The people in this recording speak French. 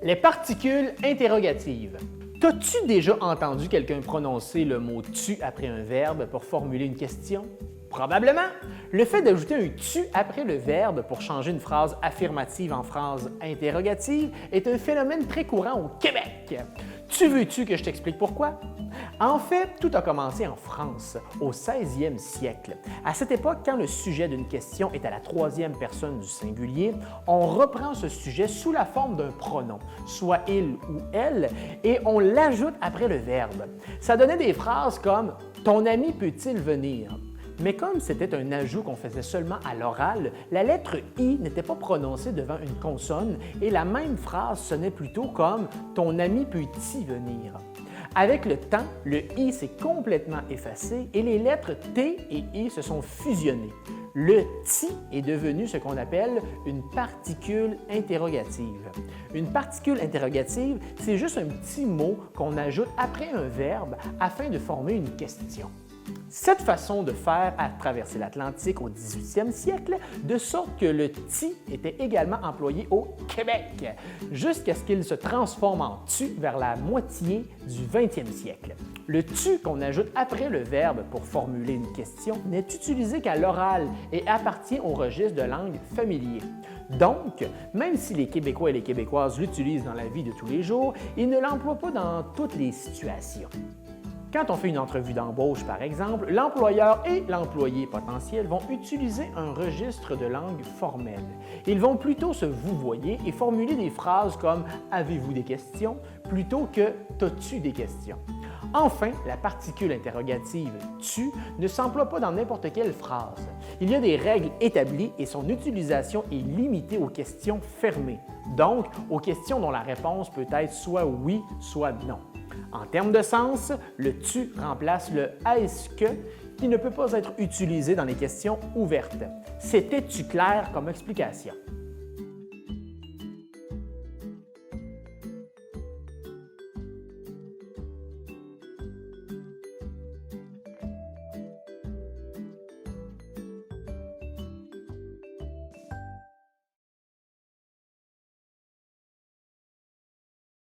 Les particules interrogatives. T'as-tu déjà entendu quelqu'un prononcer le mot « tu » après un verbe pour formuler une question? Probablement! Le fait d'ajouter un « tu » après le verbe pour changer une phrase affirmative en phrase interrogative est un phénomène très courant au Québec. Tu veux-tu que je t'explique pourquoi? En fait, tout a commencé en France, au 16e siècle. À cette époque, quand le sujet d'une question est à la troisième personne du singulier, on reprend ce sujet sous la forme d'un pronom, soit il ou elle, et on l'ajoute après le verbe. Ça donnait des phrases comme « Ton ami peut-il venir? » Mais comme c'était un ajout qu'on faisait seulement à l'oral, la lettre « i » n'était pas prononcée devant une consonne et la même phrase sonnait plutôt comme « Ton ami peut-il venir? » Avec le temps, le « i » s'est complètement effacé et les lettres « t » et « i » se sont fusionnées. Le « ti » est devenu ce qu'on appelle une particule interrogative. Une particule interrogative, c'est juste un petit mot qu'on ajoute après un verbe afin de former une question. Cette façon de faire a traversé l'Atlantique au 18e siècle, de sorte que le « ti » était également employé au Québec, jusqu'à ce qu'il se transforme en « tu » vers la moitié du 20e siècle. Le « tu » qu'on ajoute après le verbe pour formuler une question n'est utilisé qu'à l'oral et appartient au registre de langue familier. Donc, même si les Québécois et les Québécoises l'utilisent dans la vie de tous les jours, ils ne l'emploient pas dans toutes les situations. Quand on fait une entrevue d'embauche, par exemple, l'employeur et l'employé potentiel vont utiliser un registre de langue formelle. Ils vont plutôt se vouvoyer et formuler des phrases comme « Avez-vous des questions? » plutôt que « T'as-tu des questions? » Enfin, la particule interrogative « tu » ne s'emploie pas dans n'importe quelle phrase. Il y a des règles établies et son utilisation est limitée aux questions fermées, donc aux questions dont la réponse peut être soit oui, soit non. En termes de sens, le « tu » remplace le « est-ce que » qui ne peut pas être utilisé dans les questions ouvertes. C'était-tu clair comme explication?